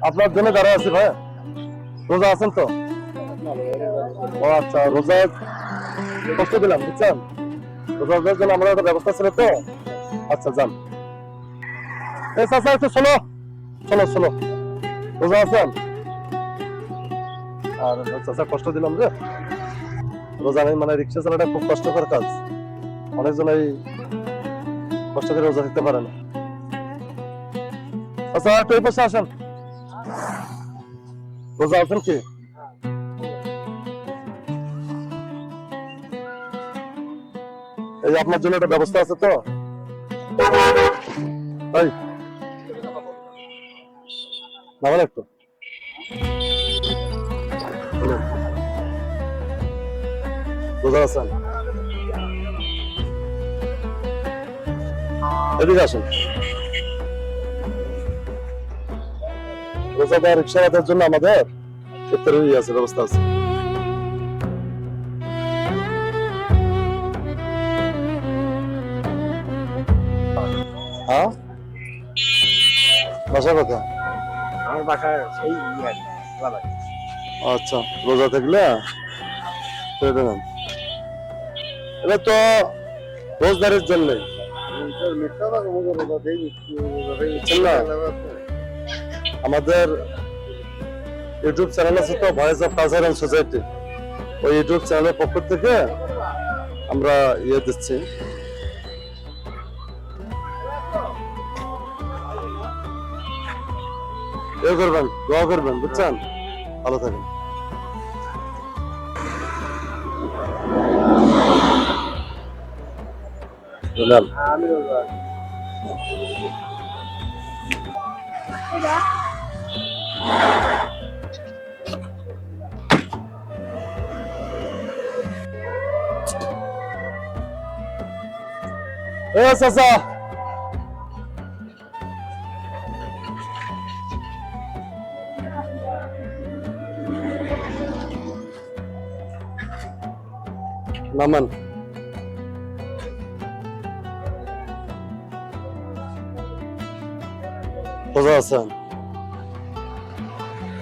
আপনার জন্য দাঁড়ায় আছি ভাই, রোজা আছেন তো? ও আচ্ছা, রোজা কষ্ট দিলাম বুঝছেন, রোজার জন্য আমার একটা ব্যবস্থা ছিল তো। আচ্ছা যান। এই চাচা একটু শোনো, শোনো শোনো, রোজা আছেন? আর চাচা কষ্ট দিলাম রে, রোজা নেই মানে রিক্সা চালাটা খুব কষ্টকর কাজ, অনেকজন এই কষ্ট করে রোজা দিতে পারে না। আচ্ছা একটু এই পাশে আসেন, রোজা আছেন কি? এই আপনার জন্য একটা ব্যবস্থা আছে তো। তাই নামেন একটু, রোজা আছেন? এদিকে আসেন। রোজাদার রিক্সাওয়ালাদের জন্য আমাদের ইফতারের আছে, ব্যবস্থা আছে। হ্যাঁ, বাসা কথা? আমার বাসার সেই বাবা। আচ্ছা, রোজা থাকলে দেবেন, এটা তো রোজদারের জন্য আমাদের ইউটিউব চ্যানেল আছে তো, voice of culture and society, ওই ইউটিউব চ্যানেলের পক্ষ থেকে আমরা ইয়ে দিচ্ছি। ইয়ে করবেন, দোয়া করবেন বুঝছেন, ভালো থাকেন। আমি রোজা। এ চাচা, নামান। রোজা আছেন?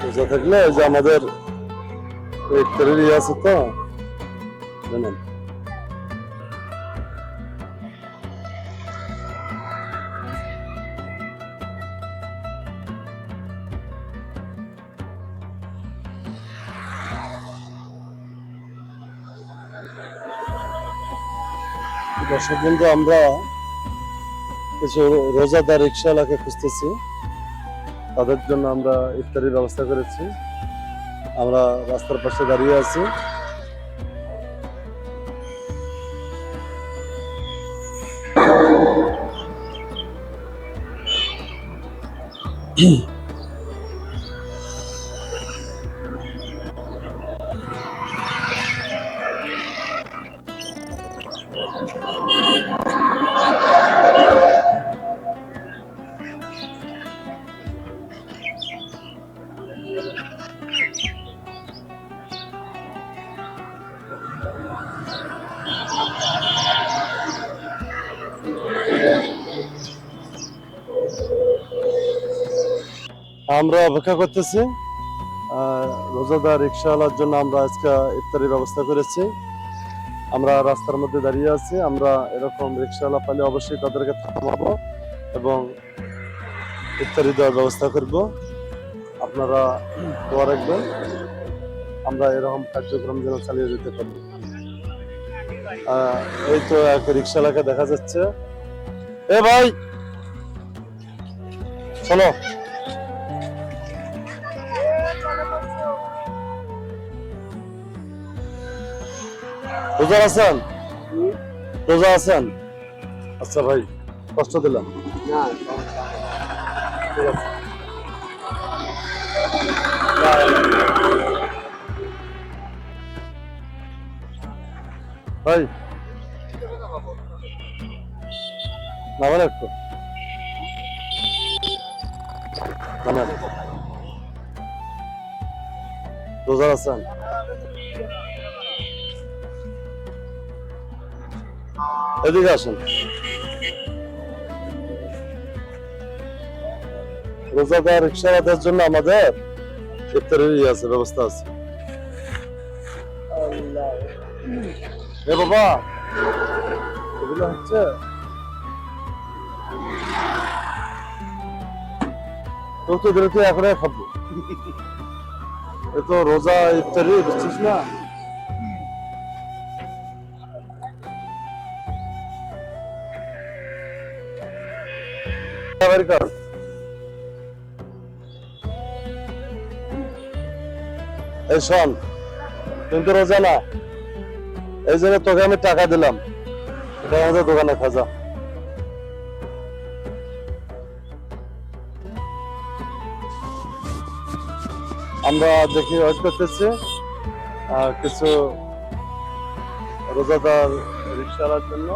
রোজা থাকলে ওই যে আমাদের ইফতারের ইয়ে আছে তো, জানেন। দর্শক বন্ধু, আমরা কিছু রোজাদার রিক্সাওয়ালাকে খুঁজতেছি, তাদের জন্য আমরা ইফতারির ব্যবস্থা করেছি। আমরা রাস্তার পাশে দাঁড়িয়ে আছি। আমরা অপেক্ষা করতেছি রোজাদার রিক্সাওয়ালার জন্য। আমরা আজকে ইফতারির ব্যবস্থা করেছি। আমরা রাস্তার মধ্যে দাঁড়িয়ে আছি। আমরা এরকম রিক্সাওয়ালা পেলে অবশ্যই তাদেরকে থামাবো এবং ইফতারি দেওয়ার ব্যবস্থা করব। আপনারা দোয়া রাখবেন, আমরা এরকম কার্যক্রম যেন চালিয়ে যেতে পারি। এই তো এক রিক্সাওয়ালাকে দেখা যাচ্ছে। এ ভাই শোনো, রোজা আছেন? রোজা আছেন? আচ্ছা ভাই, কষ্ট দিলাম। না ঠিক আছে। ভাই নামেন একটু, নামেন। রোজা আছেন? এদিকে আসেন। রোজাদার রিক্সাওয়ালাদের জন্য আমাদের ইফতারের আছে, ব্যবস্থা আছে। এ বাবা, এগুলো হচ্ছে তোর তো এগুলো তুই এখনই খাবো। এ তো রোজা ইফতারি, বুঝছিস না? আমেরিকার এই শোন, কিন্তু রোজা না, এই জন্য তোকে আমি টাকা দিলাম, এটা আমাদের দোকানে খাজা। আমরা দেখি ওয়েট করতেছি কিছু রোজাদার রিক্সাওয়ালার জন্য।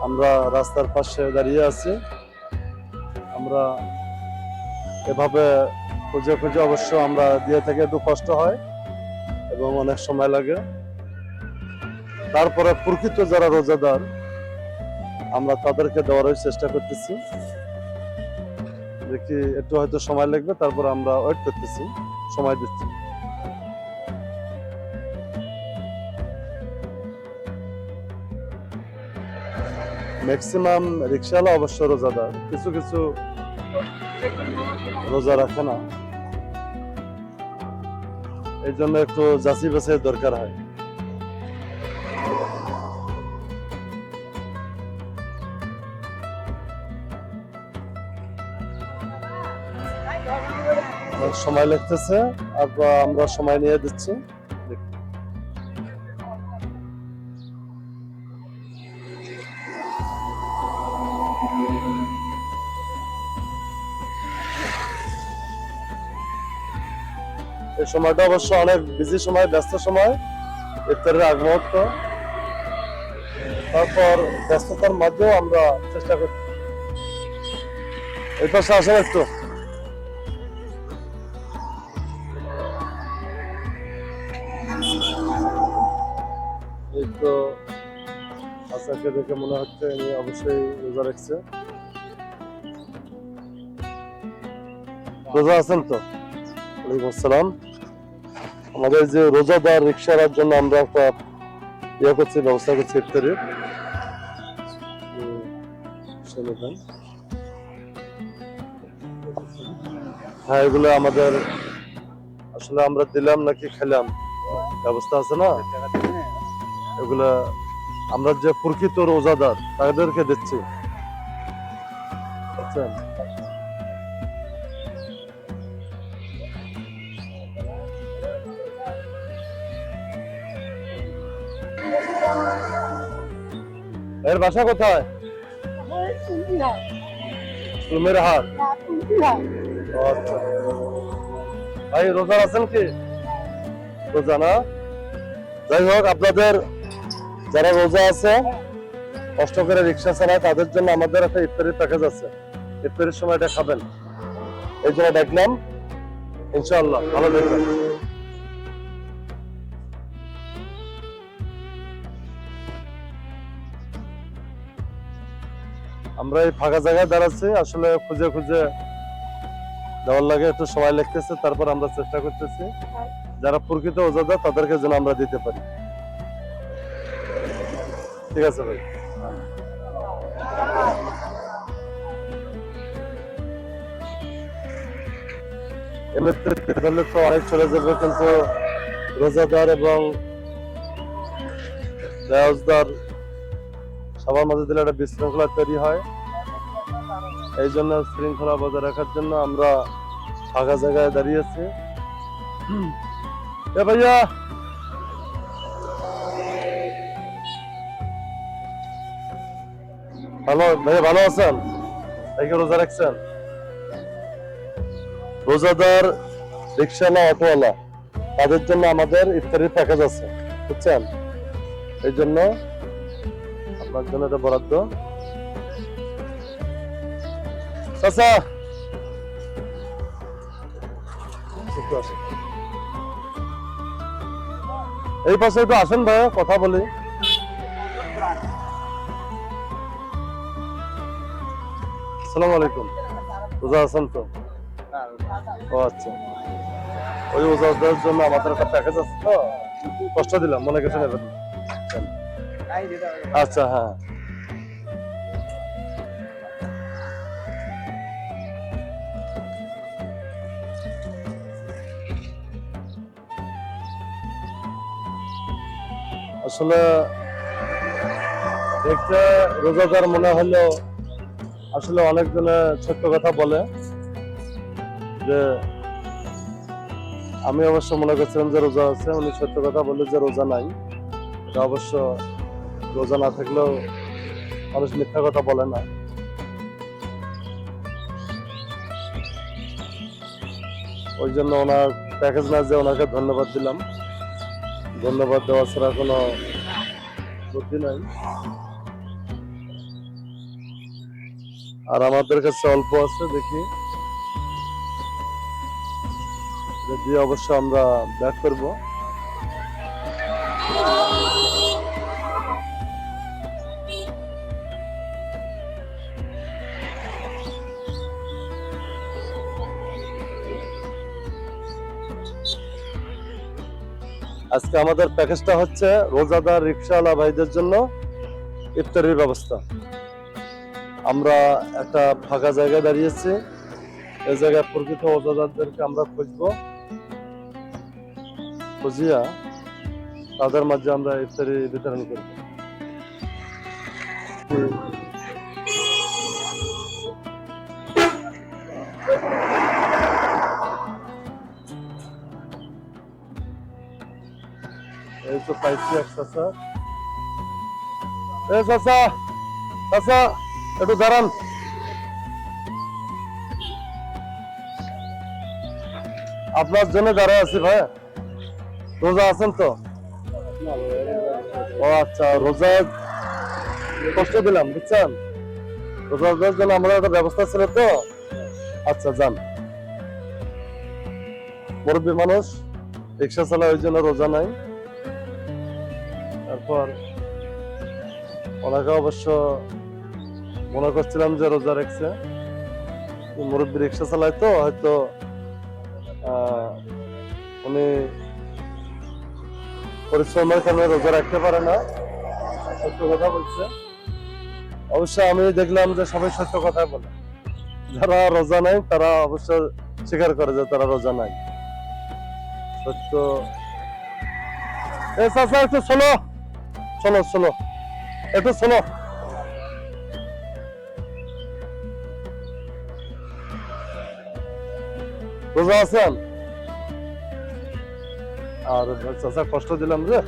আমরা রাস্তার পাশে দাঁড়িয়ে আছি। আমরা এভাবে খুঁজে খুঁজে অবশ্য আমরা দিয়ে থেকে একটু কষ্ট হয় এবং অনেক সময় লাগে। তারপরে প্রকৃত যারা রোজাদার আমরা তাদেরকে দেওয়ার চেষ্টা করতেছি। দেখি একটু হয়তো সময় লাগবে, তারপর আমরা ওয়েট করতেছি, সময় দিচ্ছি। ম্যাক্সিমাম রিক্সাওয়ালা অবশ্য রোজাদার, কিছু কিছু রোজা রাখে না, এই জন্য একটু যাচাই বাছাই দরকার হয়। অনেক সময় লাগতেছে, আর আমরা সময় নিয়ে দিচ্ছি। এই সময়টা অবশ্য অনেক বিজি সময়, ব্যস্ত সময়, ইফতারের আগ মুহূর্ত। তারপর ব্যস্ততার মধ্যেও আমরা চেষ্টা করছি। এই পাশে আসেন একটু। এই তো আসাকে দেখে মনে হচ্ছে উনি অবশ্যই রোজা রাখছে। রোজা আছেন তো? ওয়ালাইকুম আসসালাম। আমাদের যে রোজাদার রিক্সার জন্য আমরা একটা করছি, ব্যবস্থা করছি ইফতারের। হ্যাঁ, এগুলো আমাদের আসলে আমরা দিলাম নাকি খেলাম, ব্যবস্থা আছে না। এগুলা আমরা যে প্রকৃত রোজাদার তাদেরকে দিচ্ছি, বুঝছেন? এর বাসা কোথায়? রুমের হাট। আচ্ছা, ভাই রোজা আছেন কি? রোজা না? যাই হোক, আপনাদের যারা রোজা আছে, কষ্ট করে রিক্সা চালায়, তাদের জন্য আমাদের একটা ইফতারের প্যাকেজ আছে। ইফতারের সময় এটা খাবেন, এই জন্য দেখলাম। ইনশাআল্লাহ ভালো দেখবেন। আমরা এই ফাঁকা জায়গায় দাঁড়াচ্ছি, আসলে খুঁজে খুঁজে দেওয়ার লাগে, একটু সময় লাগতেছে। তারপর আমরা চেষ্টা করতেছি যারা প্রকৃত রোজাদার তাদেরকে যেন আমরা দিতে পারি। ঠিক আছে ভাই। এমনিতে তো অনেক চলে যাবে, কিন্তু রোজাদার এবং বেয়াজদার সবার মাঝে দিলে একটা বিশৃঙ্খলা তৈরি হয়। এই জন্য শৃঙ্খলা বজায় রাখার জন্য আমরা ফাঁকা জায়গায় দাঁড়িয়েছি। এ ভাইয়া, ভালো ভাইয়া, ভালো আছেন? এই রোজা রাখছেন? রোজাদার রিক্সাওয়ালা, অটোওয়ালা, তাদের জন্য আমাদের ইফতারির প্যাকেজ আছে, বুঝছেন? এই জন্য আপনার জন্য এটা বরাদ্দ। চাচা, এই পাশে একটু আসেন ভাই, কথা বলি। আসসালামু আলাইকুম। রোজা আছেন তো? ও আচ্ছা, ওই রোজাদের জন্য আমাদের একটা প্যাকেজ আছে তো, কষ্ট দিলাম, মনে কিছু নেবেন না। আচ্ছা হ্যাঁ, আসলে দেখতে রোজাদার মনে হলো, আসলে অনেকজনে সত্য কথা বলে যে, আমি অবশ্য মনে করছিলাম যে রোজা আছে, উনি সত্য কথা বললে যে রোজা নাই। এটা অবশ্য রোজা না থাকলেও মানুষ মিথ্যা কথা বলে না। ওই জন্য ওনার প্যাকেজ না যে ওনাকে ধন্যবাদ দিলাম, ধন্যবাদ দেওয়া ছাড়া কোনো বুদ্ধি নাই। আর আমাদের কাছে অল্প আছে, দেখি এটা দিয়ে অবশ্য আমরা ব্যাক করব। আজকে আমাদের প্যাকেজটা হচ্ছে রোজাদার রিকশাওয়ালা ভাইদের জন্য ইফতারির ব্যবস্থা। আমরা একটা ফাঁকা জায়গায় দাঁড়িয়েছি, এই জায়গায় প্রকৃত রোজাদারদেরকে আমরা খুঁজবো, খুঁজিয়া তাদের মাঝে আমরা ইফতারি বিতরণ করব। এই তো পাইছি এক চাচা। এ চাচা, চাচা একটু দাঁড়ান। আপনার জন্য দাঁড়ায় আছি ভাই, রোজা আছেন তো? ও আচ্ছা, রোজা কষ্ট দিলাম বুঝছেন, রোজাদের জন্য আমাদের একটা ব্যবস্থা ছিল তো। আচ্ছা যান, মুরব্বী মানুষ রিক্সা চালায়, ওই জন্য রোজা নাই। তারপর ওনাকে অবশ্য মনে করছিলাম যে রোজা রেখেছে, মুরব্বী রিক্সা চালায় তো হয়তো উনি পরিশ্রমের কারণে রোজা রাখতে পারে না, সত্য কথা বলছে। অবশ্য আমি দেখলাম যে সবাই সত্য কথা বলে, যারা রোজা নাই তারা অবশ্য স্বীকার করে যে তারা রোজা নাই। সত্য। এ চাচা একটু শোনো, শোনো শোনো, একটু শোনো। রোজা আছেন? আর চাচা কষ্ট দিলাম রে,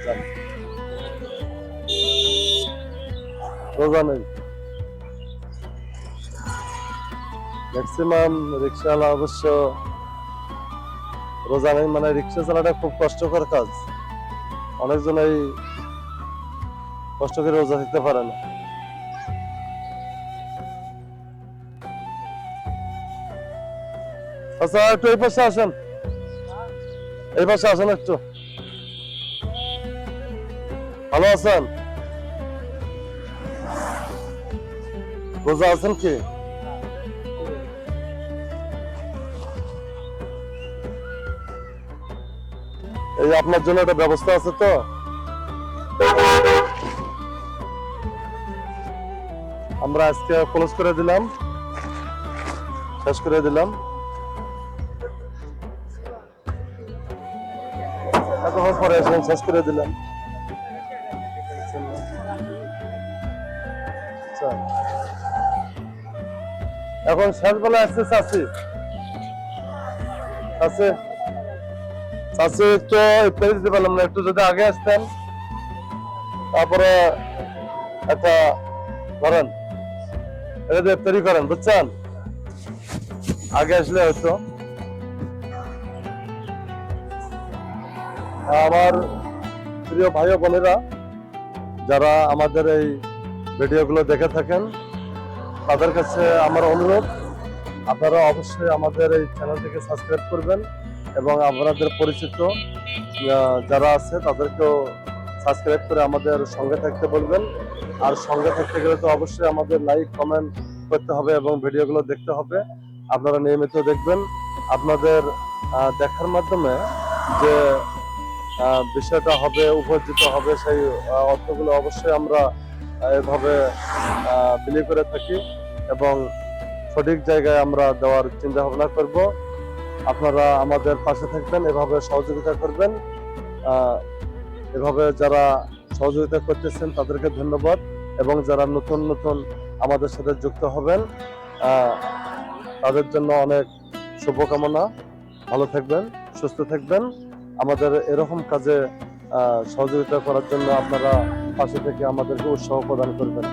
যান। রোজা নেই, ম্যাক্সিমাম রিক্সাওয়ালা অবশ্য রোজা নেই, মানে রিক্সা চালাটা খুব কষ্টকর কাজ, অনেকজনই কষ্ট করে রোজা থাকতে পারে না। আচ্ছা একটু এই পাশে আসেন, এই পাশে আসেন একটু। ভালো আছেন? রোজা আছেন কি? এই আপনার জন্য একটা ব্যবস্থা আছে তো, আমরা আজকে ক্লোজ করে দিলাম, শেষ করে দিলাম। এতক্ষণ পরে এসে শেষ করে দিলাম। আচ্ছা, এখন শেষ বেলা আসছে চাষি, আছে চাষি একটু ইফতারি দিতে পারলাম না, একটু যদি আগে আসতেন, তারপরে একটা ধরেন এটা দিয়ে ইফতারি করেন বুঝছেন, আগে আসলে হয়তো। আমার প্রিয় ভাই ও বোনেরা যারা আমাদের এই ভিডিওগুলো দেখে থাকেন, তাদের কাছে আমার অনুরোধ, আপনারা অবশ্যই আমাদের এই চ্যানেলটিকে সাবস্ক্রাইব করবেন এবং আপনাদের পরিচিত যারা আছে তাদেরকেও সাবস্ক্রাইব করে আমাদের সঙ্গে থাকতে বলবেন। আর সঙ্গে থাকতে গেলে তো অবশ্যই আমাদের লাইক, কমেন্ট, করতে হবে এবং ভিডিওগুলো দেখতে হবে। আপনারা নিয়মিত দেখবেন। আপনাদের দেখার মাধ্যমে যে বিষয়টা হবে, উপার্জিত হবে, সেই অর্থগুলো অবশ্যই আমরা এভাবে বিলি করে থাকি এবং সঠিক জায়গায় আমরা দেওয়ার চিন্তা ভাবনা করব। আপনারা আমাদের পাশে থাকবেন, এভাবে সহযোগিতা করবেন। এভাবে যারা সহযোগিতা করতেছেন তাদেরকে ধন্যবাদ, এবং যারা নতুন নতুন আমাদের সাথে যুক্ত হবেন তাদের জন্য অনেক শুভকামনা। ভালো থাকবেন, সুস্থ থাকবেন। আমাদের এরকম কাজে সহযোগিতা করার জন্য আপনারা পাশে থেকে আমাদেরকে উৎসাহ প্রদান করবেন।